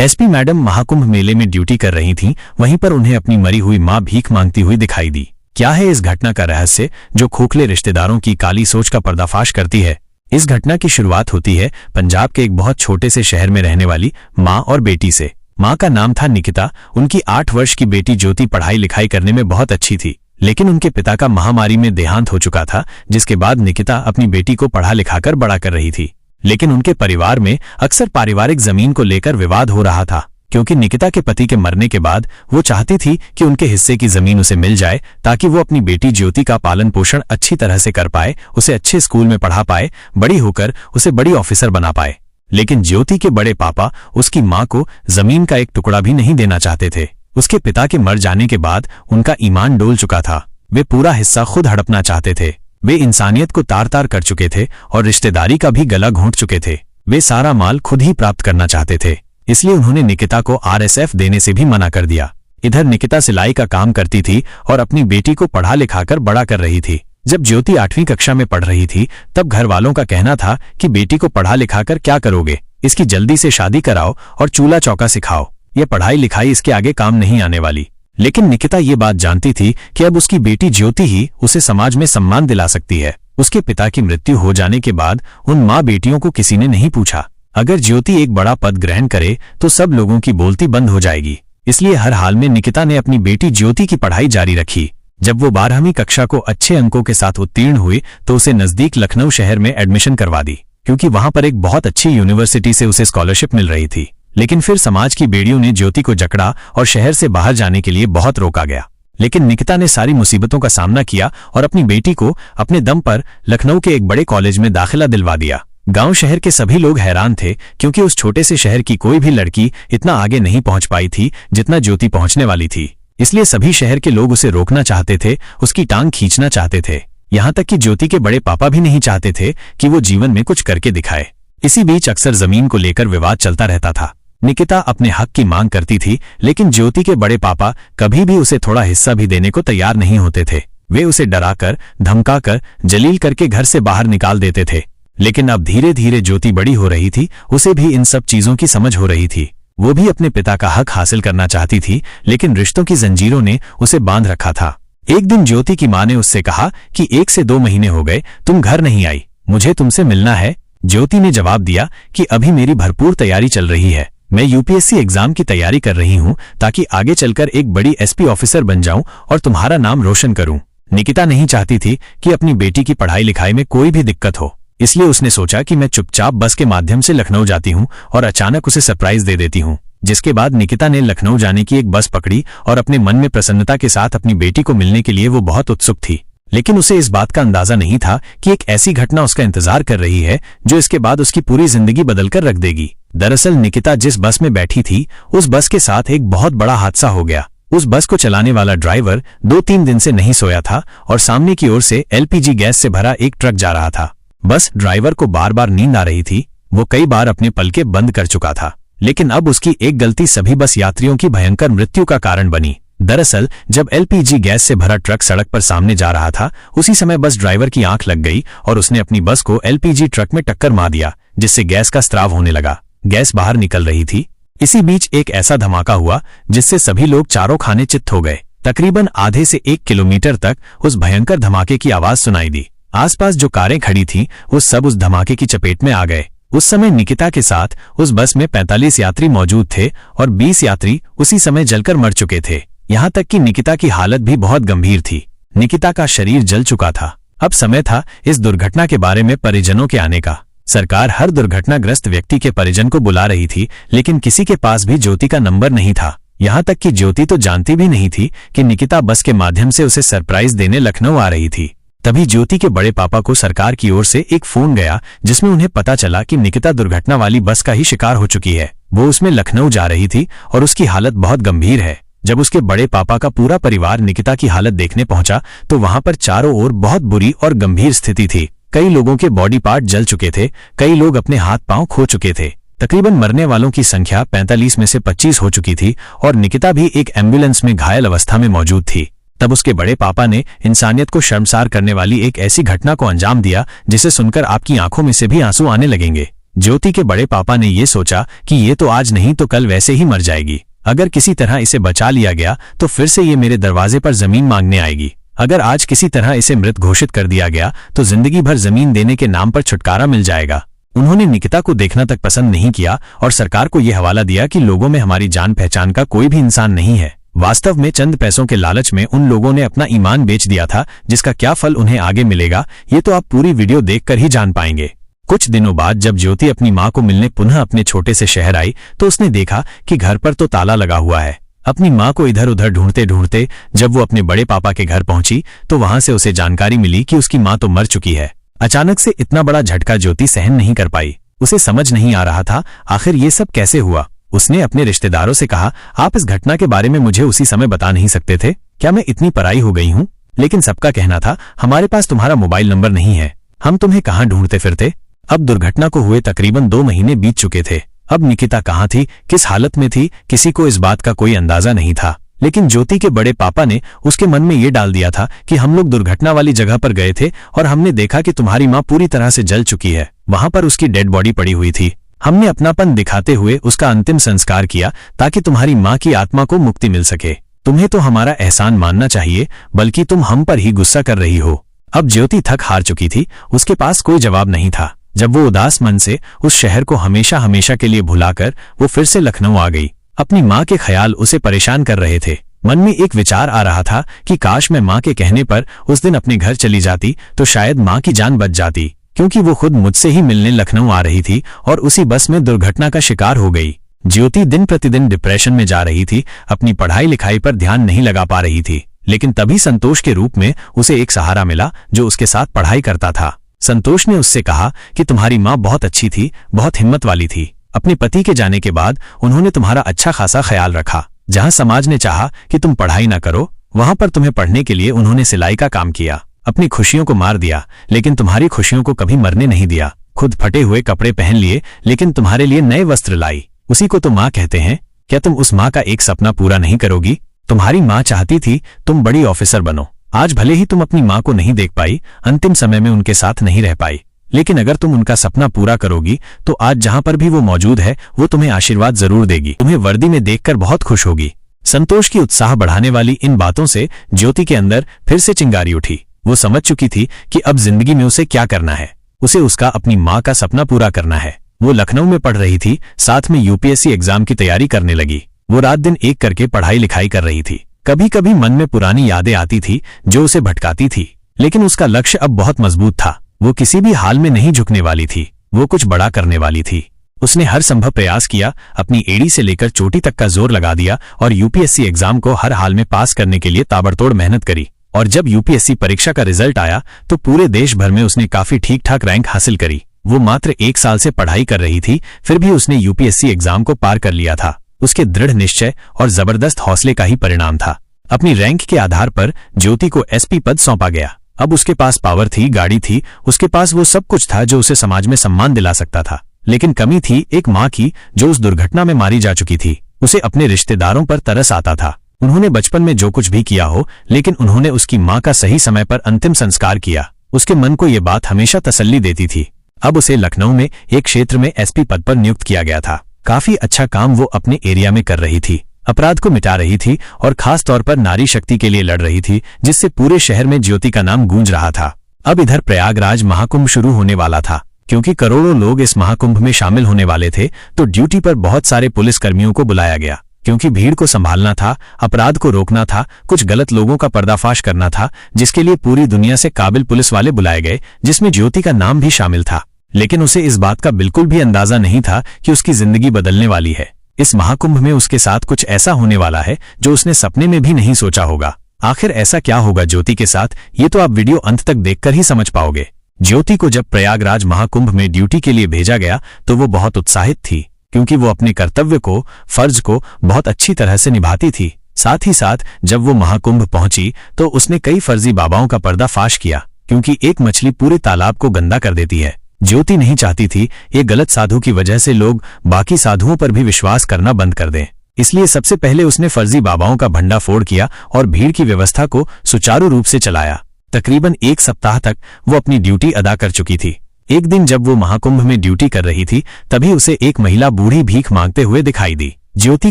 SP madam Mahakumbh मेले में duty कर रही थीं, वहीं पर उन्हें अपनी मरी हुई मां भीख मांगती हुई दिखाई दी। क्या है इस घटना का रहस्य जो खोखले रिश्तेदारों की काली सोच का पर्दाफाश करती है? इस घटना की शुरुआत होती है पंजाब के एक बहुत छोटे से शहर में रहने वाली मां और बेटी से। मां का नाम था निकिता। उनकी 8 वर्ष की बेटी ज्योति पढ़ाई लिखाई करने में बहुत अच्छी थी, लेकिन उनके पिता का महामारी में देहांत हो चुका था, जिसके बाद निकिता अपनी बेटी को पढ़ा लिखाकर बड़ा कर रही थी। लेकिन उनके परिवार में अक्सर पारिवारिक जमीन को लेकर विवाद हो रहा था, क्योंकि निकिता के पति के मरने के बाद वो चाहती थी कि उनके हिस्से की जमीन उसे मिल जाए, ताकि वो अपनी बेटी ज्योति का पालन पोषण अच्छी तरह से कर पाए, उसे अच्छे स्कूल में पढ़ा पाए, बड़ी होकर उसे बड़ी ऑफिसर बना पाए। लेकिन ज्योति के बड़े पापा उसकी मां को जमीन का एक टुकड़ा भी नहीं देना चाहते थे। उसके पिता के मर जाने के बाद उनका ईमान डोल चुका था। वे पूरा हिस्सा खुद हड़पना चाहते थे। वे इंसानियत को तार तार कर चुके थे और रिश्तेदारी का भी गला घोंट चुके थे। वे सारा माल खुद ही प्राप्त करना चाहते थे, इसलिए उन्होंने निकिता को RSF देने से भी मना कर दिया। इधर निकिता सिलाई का काम करती थी और अपनी बेटी को पढ़ा लिखाकर बड़ा कर रही थी। जब ज्योति 8वीं कक्षा में पढ़ रही थी, तब घर वालों का कहना था कि बेटी को पढ़ा लिखाकर क्या करोगे, इसकी जल्दी से शादी कराओ और चूल्हा चौका सिखाओ, यह पढ़ाई लिखाई इसके आगे काम नहीं आने वाली। लेकिन निकिता ये बात जानती थी कि अब उसकी बेटी ज्योति ही उसे समाज में सम्मान दिला सकती है। उसके पिता की मृत्यु हो जाने के बाद उन माँ बेटियों को किसी ने नहीं पूछा। अगर ज्योति एक बड़ा पद ग्रहण करे तो सब लोगों की बोलती बंद हो जाएगी, इसलिए हर हाल में निकिता ने अपनी बेटी ज्योति की पढ़ाई जारी रखी। जब वो 12वीं कक्षा को अच्छे अंकों के साथ उत्तीर्ण हुई तो उसे नजदीक लखनऊ शहर में एडमिशन करवा दी, क्योंकि वहां पर एक बहुत अच्छी यूनिवर्सिटी से उसे स्कॉलरशिप मिल रही थी। लेकिन फिर समाज की बेड़ियों ने ज्योति को जकड़ा और शहर से बाहर जाने के लिए बहुत रोका गया। लेकिन निकिता ने सारी मुसीबतों का सामना किया और अपनी बेटी को अपने दम पर लखनऊ के एक बड़े कॉलेज में दाखिला दिलवा दिया। गांव शहर के सभी लोग हैरान थे, क्योंकि उस छोटे से शहर की कोई भी लड़की इतना आगे नहीं पहुंच पाई थी जितना ज्योति पहुंचने वाली थी। इसलिए सभी शहर के लोग उसे रोकना चाहते थे, उसकी टांग खींचना चाहते थे। यहां तक कि ज्योति के बड़े पापा भी नहीं चाहते थे कि वो जीवन में कुछ करके दिखाए। इसी बीच अक्सर जमीन को लेकर विवाद चलता रहता था। निकिता अपने हक की मांग करती थी, लेकिन ज्योति के बड़े पापा कभी भी उसे थोड़ा हिस्सा भी देने को तैयार नहीं होते थे। वे उसे डराकर, धमकाकर, जलील करके घर से बाहर निकाल देते थे। लेकिन अब धीरे धीरे ज्योति बड़ी हो रही थी, उसे भी इन सब चीजों की समझ हो रही थी। वो भी अपने पिता का हक हासिल करना चाहती थी, लेकिन रिश्तों की जंजीरों ने उसे बांध रखा था। एक दिन ज्योति की मां ने उससे कहा कि 1 से 2 महीने हो गए तुम घर नहीं आई, मुझे तुमसे मिलना है। ज्योति ने जवाब दिया कि अभी मेरी भरपूर तैयारी चल रही है, मैं UPSC एग्जाम की तैयारी कर रही हूं, ताकि आगे चलकर एक बड़ी SP ऑफिसर बन जाऊं और तुम्हारा नाम रोशन करूं। निकिता नहीं चाहती थी कि अपनी बेटी की पढ़ाई लिखाई में कोई भी दिक्कत हो, इसलिए उसने सोचा कि मैं चुपचाप बस के माध्यम से लखनऊ जाती हूं और अचानक उसे सरप्राइज दे देती हूं। जिसके बाद निकिता ने लखनऊ जाने की एक बस पकड़ी और अपने मन में प्रसन्नता के साथ अपनी बेटी को मिलने के लिए वो बहुत उत्सुक थी। लेकिन उसे इस बात का अंदाजा नहीं था कि एक ऐसी घटना उसका इंतजार कर रही है जो इसके बाद उसकी पूरी जिंदगी बदलकर रख देगी। दरअसल निकिता जिस बस में बैठी थी, उस बस के साथ एक बहुत बड़ा हादसा हो गया। उस बस को चलाने वाला ड्राइवर 2-3 दिन से नहीं सोया था और सामने की ओर से LPG गैस से भरा एक ट्रक जा रहा था। बस ड्राइवर को बार बार नींद आ रही थी। वो कई बार अपने पलके बंद कर चुका था, लेकिन अब उसकी एक गलती सभी बस यात्रियों की भयंकर मृत्यु का कारण बनी। दरअसल जब LPG गैस से भरा ट्रक सड़क पर सामने जा रहा था, उसी समय बस ड्राइवर की आंख लग गई और उसने अपनी बस को LPG ट्रक में टक्कर मार दिया, जिससे गैस का स्त्राव होने लगा। गैस बाहर निकल रही थी। इसी बीच एक ऐसा धमाका हुआ जिससे सभी लोग चारों खाने चित्त हो गए। तकरीबन आधे से 1 किलोमीटर तक उस भयंकर धमाके की आवाज सुनाई दी। आसपास जो कारें खड़ी थीं, वो सब उस धमाके की चपेट में आ गए। उस समय निकिता के साथ उस बस में 45 यात्री मौजूद थे और 20 यात्री उसी समय जलकर मर चुके थे। यहाँ तक कि निकिता की हालत भी बहुत गंभीर थी। निकिता का शरीर जल चुका था। अब समय था इस दुर्घटना के बारे में परिजनों के आने का। सरकार हर दुर्घटनाग्रस्त व्यक्ति के परिजन को बुला रही थी, लेकिन किसी के पास भी ज्योति का नंबर नहीं था। यहाँ तक कि ज्योति तो जानती भी नहीं थी कि निकिता बस के माध्यम से उसे सरप्राइज देने लखनऊ आ रही थी। तभी ज्योति के बड़े पापा को सरकार की ओर से एक फोन गया, जिसमें उन्हें पता चला कि निकिता दुर्घटना वाली बस का ही शिकार हो चुकी है। वो उसमें लखनऊ जा रही थी और उसकी हालत बहुत गंभीर है। जब उसके बड़े पापा का पूरा परिवार निकिता की हालत देखने पहुंचा तो वहां पर चारों ओर बहुत बुरी और गंभीर स्थिति थी। कई लोगों के बॉडी पार्ट जल चुके थे, कई लोग अपने हाथ पांव खो चुके थे। तकरीबन मरने वालों की संख्या 45 में से 25 हो चुकी थी और निकिता भी एक एम्बुलेंस में घायल अवस्था में मौजूद थी। तब उसके बड़े पापा ने इंसानियत को शर्मसार करने वाली एक ऐसी घटना को अंजाम दिया जिसे सुनकर आपकी आंखों में से भी आंसू आने लगेंगे। ज्योति के बड़े पापा ने ये सोचा कि ये तो आज नहीं तो कल वैसे ही मर जाएगी। अगर किसी तरह इसे बचा लिया गया तो फिर से ये मेरे दरवाजे पर जमीन मांगने आएगी। अगर आज किसी तरह इसे मृत घोषित कर दिया गया तो जिंदगी भर जमीन देने के नाम पर छुटकारा मिल जाएगा। उन्होंने निकिता को देखना तक पसंद नहीं किया और सरकार को यह हवाला दिया कि लोगों में हमारी जान पहचान का कोई भी इंसान नहीं है। वास्तव में चंद पैसों के लालच में उन लोगों ने अपना ईमान बेच दिया था, जिसका क्या फल उन्हें आगे मिलेगा ये तो आप पूरी वीडियो देखकर ही जान पाएंगे। कुछ दिनों बाद जब ज्योति अपनी मां को मिलने पुनः अपने छोटे से शहर आई तो उसने देखा कि घर पर तो ताला लगा हुआ है। अपनी मां को इधर उधर ढूंढते ढूंढते जब वो अपने बड़े पापा के घर पहुंची तो वहां से उसे जानकारी मिली कि उसकी मां तो मर चुकी है। अचानक से इतना बड़ा झटका ज्योति सहन नहीं कर पाई। उसे समझ नहीं आ रहा था आखिर ये सब कैसे हुआ। उसने अपने रिश्तेदारों से कहा, आप इस घटना के बारे में मुझे उसी समय बता नहीं सकते थे? क्या मैं इतनी पराई हो गई हूं? लेकिन सबका कहना था, हमारे पास तुम्हारा मोबाइल नंबर नहीं है, हम तुम्हें कहां ढूंढते फिरते। अब दुर्घटना को हुए तकरीबन 2 महीने बीत चुके थे। अब निकिता कहां थी, किस हालत में थी, किसी को इस बात का कोई अंदाजा नहीं था। लेकिन ज्योति के बड़े पापा ने उसके मन में ये डाल दिया था कि हम लोग दुर्घटना वाली जगह पर गए थे और हमने देखा कि तुम्हारी मां पूरी तरह से जल चुकी है। वहां पर उसकी डेड बॉडी पड़ी हुई थी। हमने अपनापन दिखाते हुए उसका अंतिम संस्कार किया ताकि तुम्हारी मां की आत्मा को मुक्ति मिल सके। तुम्हें तो हमारा एहसान मानना चाहिए, बल्कि तुम हम पर ही गुस्सा कर रही हो। अब ज्योति थक हार चुकी थी, उसके पास कोई जवाब नहीं था। जब वो उदास मन से उस शहर को हमेशा हमेशा के लिए भुलाकर वो फिर से लखनऊ आ गई। अपनी मां के ख्याल उसे परेशान कर रहे थे। मन में एक विचार आ रहा था कि काश मैं मां के कहने पर उस दिन अपने घर चली जाती तो शायद मां की जान बच जाती, क्योंकि वो खुद मुझसे ही मिलने लखनऊ आ रही थी और उसी बस में दुर्घटना का शिकार हो गई। ज्योति दिन प्रतिदिन डिप्रेशन में जा रही थी, अपनी पढ़ाई लिखाई पर ध्यान नहीं लगा पा रही थी। लेकिन तभी संतोष के रूप में उसे एक सहारा मिला जो उसके साथ पढ़ाई करता था। संतोष ने उससे कहा कि तुम्हारी मां बहुत अच्छी थी, बहुत हिम्मत वाली थी। अपने पति के जाने के बाद उन्होंने तुम्हारा अच्छा खासा ख्याल रखा। जहां समाज ने चाहा कि तुम पढ़ाई ना करो, वहां पर तुम्हें पढ़ने के लिए उन्होंने सिलाई का काम किया। अपनी खुशियों को मार दिया, लेकिन तुम्हारी खुशियों को कभी मरने नहीं दिया। खुद फटे हुए कपड़े पहन लिए, लेकिन तुम्हारे लिए नए वस्त्र लाई। उसी को तो मां कहते हैं। क्या तुम उस मां का एक सपना पूरा नहीं करोगी? तुम्हारी मां चाहती थी तुम बड़ी ऑफिसर बनो। आज भले ही तुम अपनी मां को नहीं देख पाई, अंतिम समय में उनके साथ नहीं रह पाई, लेकिन अगर तुम उनका सपना पूरा करोगी तो आज जहां पर भी वो मौजूद है वो तुम्हें आशीर्वाद जरूर देगी। तुम्हें वर्दी में देखकर बहुत खुश होगी। संतोष की उत्साह बढ़ाने वाली इन बातों से ज्योति के अंदर फिर से चिंगारी उठी। वो समझ चुकी थी कि अब जिंदगी में उसे क्या करना है। उसे उसका अपनी मां का सपना पूरा करना है। वो लखनऊ में पढ़ रही थी, साथ में यूपीएससी एग्जाम की तैयारी करने लगी। वो रात दिन एक करके पढ़ाई लिखाई कर रही थी। कभी कभी मन में पुरानी यादें आती थी जो उसे भटकाती थी, लेकिन उसका लक्ष्य अब बहुत मजबूत था। वो किसी भी हाल में नहीं झुकने वाली थी। वो कुछ बड़ा करने वाली थी। उसने हर संभव प्रयास किया, अपनी एड़ी से लेकर चोटी तक का जोर लगा दिया और यूपीएससी एग्जाम को हर हाल में पास करने के लिए ताबड़तोड़ मेहनत करी। और जब यूपीएससी परीक्षा का रिजल्ट आया तो पूरे देश भर में उसने काफी ठीक ठाक रैंक हासिल करी। वो मात्र 1 साल से पढ़ाई कर रही थी, फिर भी उसने यूपीएससी एग्जाम को पार कर लिया था। उसके दृढ़ निश्चय और जबरदस्त हौसले का ही परिणाम था। अपनी रैंक के आधार पर ज्योति को एसपी पद सौंपा गया। अब उसके पास पावर थी, गाड़ी थी, उसके पास वो सब कुछ था जो उसे समाज में सम्मान दिला सकता था। लेकिन कमी थी एक मां की जो उस दुर्घटना में मारी जा चुकी थी। उसे अपने रिश्तेदारों पर तरस आता था। उन्होंने बचपन में जो कुछ भी किया हो, लेकिन उन्होंने उसकी मां का सही समय पर अंतिम संस्कार किया। उसके मन को ये बात हमेशा तसल्ली देती थी। अब उसे लखनऊ में एक क्षेत्र में एसपी पद पर नियुक्त किया गया था। काफी अच्छा काम वो अपने एरिया में कर रही थी। अपराध को मिटा रही थी और खास तौर पर नारी शक्ति के लिए लड़ रही थी, जिससे पूरे शहर में ज्योति का नाम गूंज रहा था। अब इधर प्रयागराज महाकुंभ शुरू होने वाला था। क्योंकि करोड़ों लोग इस महाकुंभ में शामिल होने वाले थे, तो ड्यूटी पर बहुत सारे पुलिसकर्मियों को बुलाया गया। क्योंकि भीड़ को संभालना था, अपराध को रोकना था, कुछ गलत लोगों का पर्दाफाश करना था, जिसके लिए पूरी दुनिया से काबिल पुलिस वाले बुलाए गए, जिसमें ज्योति का नाम भी शामिल था। लेकिन उसे इस बात का बिल्कुल भी अंदाजा नहीं था कि उसकी जिंदगी बदलने वाली है। इस महाकुंभ में उसके साथ कुछ ऐसा होने वाला है जो उसने सपने में भी नहीं सोचा होगा। आखिर ऐसा क्या होगा ज्योति के साथ, ये तो आप वीडियो अंत तक देखकर ही समझ पाओगे। ज्योति को जब प्रयागराज महाकुंभ में ड्यूटी के लिए भेजा गया तो वो बहुत उत्साहित थी, क्योंकि वो अपने कर्तव्य को, फर्ज को बहुत अच्छी तरह से निभाती थी। साथ ही साथ जब वो महाकुंभ पहुंची तो उसने कई फर्जी बाबाओं का पर्दाफाश किया, क्योंकि एक मछली पूरे तालाब को गंदा कर देती है। ज्योति नहीं चाहती थी ये गलत साधु की वजह से लोग बाकी साधुओं पर भी विश्वास करना बंद कर दें। इसलिए सबसे पहले उसने फर्जी बाबाओं का भंडाफोड़ किया और भीड़ की व्यवस्था को सुचारू रूप से चलाया। तकरीबन 1 सप्ताह तक वो अपनी ड्यूटी अदा कर चुकी थी। एक दिन जब वो महाकुंभ में ड्यूटी कर रही थी तभी उसे एक महिला बूढ़ी भीख मांगते हुए दिखाई दी। ज्योति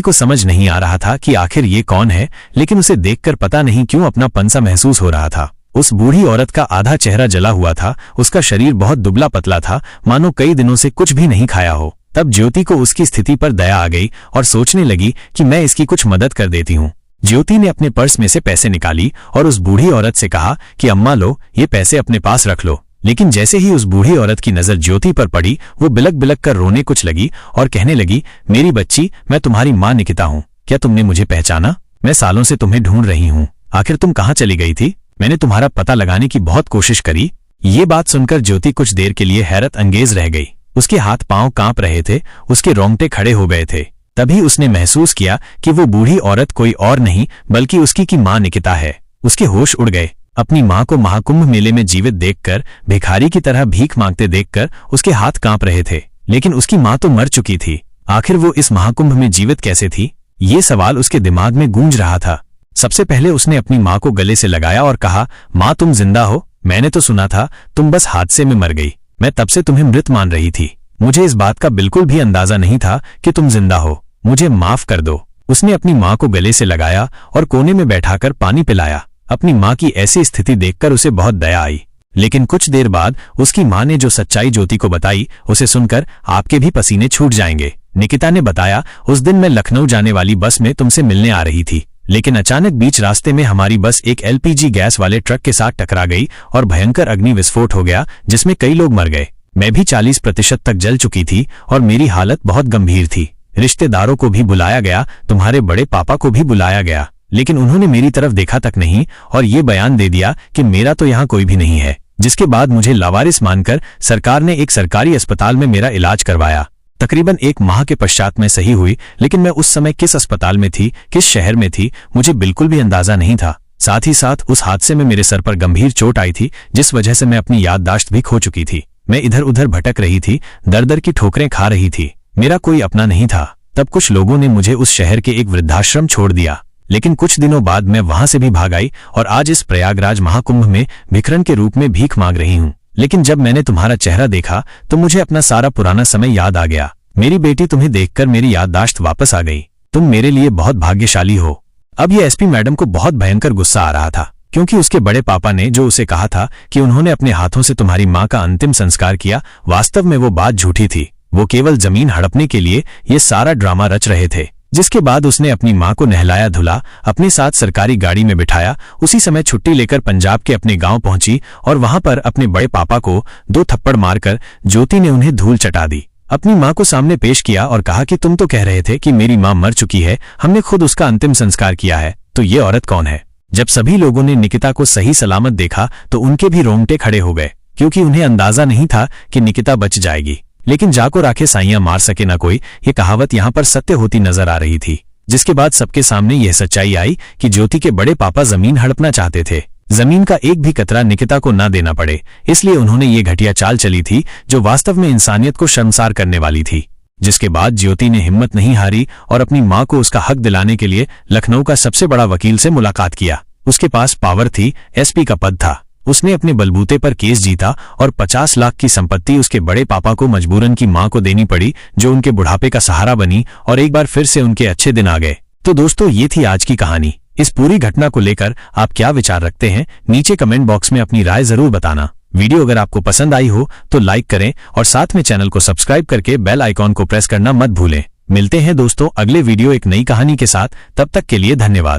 को समझ नहीं आ रहा था कि आखिर ये कौन है, लेकिन उसे देखकर पता नहीं क्यों अपना पंसा महसूस हो रहा था। उस बूढ़ी औरत का आधा चेहरा जला हुआ था, उसका शरीर बहुत दुबला पतला था, मानो कई दिनों से कुछ भी नहीं खाया हो। तब ज्योति को उसकी स्थिति पर दया आ गई और सोचने लगी कि मैं इसकी कुछ मदद कर देती हूँ। ज्योति ने अपने पर्स में से पैसे निकाली और उस बूढ़ी औरत से कहा कि अम्मा लो, ये पैसे अपने पास रख लो। लेकिन जैसे ही उस बूढ़ी औरत की नजर ज्योति पर पड़ी, वो बिलक बिलक कर रोने कुछ लगी और कहने लगी, मेरी बच्ची, मैं तुम्हारी माँ निकिता हूँ, क्या तुमने मुझे पहचाना? मैं सालों से तुम्हें ढूंढ रही हूँ, आखिर तुम कहाँ चली गई थी? मैंने तुम्हारा पता लगाने की बहुत कोशिश करी। ये बात सुनकर ज्योति कुछ देर के लिए हैरत अंगेज रह गई। उसके हाथ पांव कांप रहे थे, उसके रोंगटे खड़े हो गए थे। तभी उसने महसूस किया कि वो बूढ़ी औरत कोई और नहीं बल्कि उसकी की माँ निकिता है। उसके होश उड़ गए। अपनी माँ को महाकुंभ मेले में जीवित देखकर, भिखारी की तरह भीख मांगते देखकर उसके हाथ कांप रहे थे। लेकिन उसकी माँ तो मर चुकी थी, आखिर वो इस महाकुंभ में जीवित कैसे थी? ये सवाल उसके दिमाग में गूंज रहा था। सबसे पहले उसने अपनी माँ को गले से लगाया और कहा, माँ तुम जिंदा हो? मैंने तो सुना था तुम बस हादसे में मर गई। मैं तब से तुम्हें मृत मान रही थी। मुझे इस बात का बिल्कुल भी अंदाजा नहीं था कि तुम जिंदा हो। मुझे माफ कर दो। उसने अपनी माँ को गले से लगाया और कोने में बैठाकर पानी पिलाया। अपनी माँ की ऐसी स्थिति देखकर उसे बहुत दया आई। लेकिन कुछ देर बाद उसकी माँ ने जो सच्चाई ज्योति को बताई, उसे सुनकर आपके भी पसीने छूट जाएंगे। निकिता ने बताया, उस दिन मैं लखनऊ जाने वाली बस में तुमसे मिलने आ रही थी, लेकिन अचानक बीच रास्ते में हमारी बस एक एलपीजी गैस वाले ट्रक के साथ टकरा गई और भयंकर अग्नि विस्फोट हो गया, जिसमें कई लोग मर गए। मैं भी 40% तक जल चुकी थी और मेरी हालत बहुत गंभीर थी। रिश्तेदारों को भी बुलाया गया, तुम्हारे बड़े पापा को भी बुलाया गया, लेकिन उन्होंने मेरी तरफ देखा तक नहीं और ये बयान दे दिया कि मेरा तो यहाँ कोई भी नहीं है। जिसके बाद मुझे लावारिस मानकर सरकार ने एक सरकारी अस्पताल में मेरा इलाज करवाया। तकरीबन 1 माह के पश्चात मैं सही हुई, लेकिन मैं उस समय किस अस्पताल में थी, किस शहर में थी, मुझे बिल्कुल भी अंदाजा नहीं था। साथ ही साथ उस हादसे में मेरे सर पर गंभीर चोट आई थी, जिस वजह से मैं अपनी याददाश्त भी खो चुकी थी। मैं इधर उधर भटक रही थी, दर दर की ठोकरें खा रही थी। मेरा कोई अपना नहीं था। तब कुछ लोगों ने मुझे उस शहर के एक वृद्धाश्रम छोड़ दिया, लेकिन कुछ दिनों बाद मैं वहां से भी भाग आई और आज इस प्रयागराज महाकुंभ में भिखरन के रूप में भीख मांग रही हूँ। लेकिन जब मैंने तुम्हारा चेहरा देखा तो मुझे अपना सारा पुराना समय याद आ गया। मेरी बेटी, तुम्हें देखकर मेरी याददाश्त वापस आ गई। तुम मेरे लिए बहुत भाग्यशाली हो। अब ये एसपी मैडम को बहुत भयंकर गुस्सा आ रहा था, क्योंकि उसके बड़े पापा ने जो उसे कहा था कि उन्होंने अपने हाथों से तुम्हारी माँ का अंतिम संस्कार किया, वास्तव में वो बात झूठी थी। वो केवल जमीन हड़पने के लिए ये सारा ड्रामा रच रहे थे। जिसके बाद उसने अपनी माँ को नहलाया धुला, अपने साथ सरकारी गाड़ी में बिठाया। उसी समय छुट्टी लेकर पंजाब के अपने गांव पहुंची और वहां पर अपने बड़े पापा को 2 थप्पड़ मारकर ज्योति ने उन्हें धूल चटा दी। अपनी माँ को सामने पेश किया और कहा कि तुम तो कह रहे थे कि मेरी माँ मर चुकी है, हमने खुद उसका अंतिम संस्कार किया है, तो ये औरत कौन है? जब सभी लोगों ने निकिता को सही सलामत देखा तो उनके भी रोंगटे खड़े हो गए, क्योंकि उन्हें अंदाजा नहीं था कि निकिता बच जाएगी। लेकिन जाको राखे साइयां मार सके ना कोई, ये कहावत यहाँ पर सत्य होती नजर आ रही थी। जिसके बाद सबके सामने यह सच्चाई आई कि ज्योति के बड़े पापा जमीन हड़पना चाहते थे। जमीन का एक भी कतरा निकिता को ना देना पड़े, इसलिए उन्होंने ये घटिया चाल चली थी जो वास्तव में इंसानियत को शर्मसार करने वाली थी। जिसके बाद ज्योति ने हिम्मत नहीं हारी और अपनी माँ को उसका हक दिलाने के लिए लखनऊ का सबसे बड़ा वकील से मुलाकात किया। उसके पास पावर थी, एसपी का पद था। उसने अपने बलबूते पर केस जीता और 50 लाख की संपत्ति उसके बड़े पापा को मजबूरन की माँ को देनी पड़ी, जो उनके बुढ़ापे का सहारा बनी और एक बार फिर से उनके अच्छे दिन आ गए। तो दोस्तों, ये थी आज की कहानी। इस पूरी घटना को लेकर आप क्या विचार रखते हैं, नीचे कमेंट बॉक्स में अपनी राय जरूर बताना। वीडियो अगर आपको पसंद आई हो तो लाइक करें और साथ में चैनल को सब्सक्राइब करके बेल आइकॉन को प्रेस करना मत भूलें। मिलते हैं दोस्तों अगले वीडियो एक नई कहानी के साथ, तब तक के लिए धन्यवाद।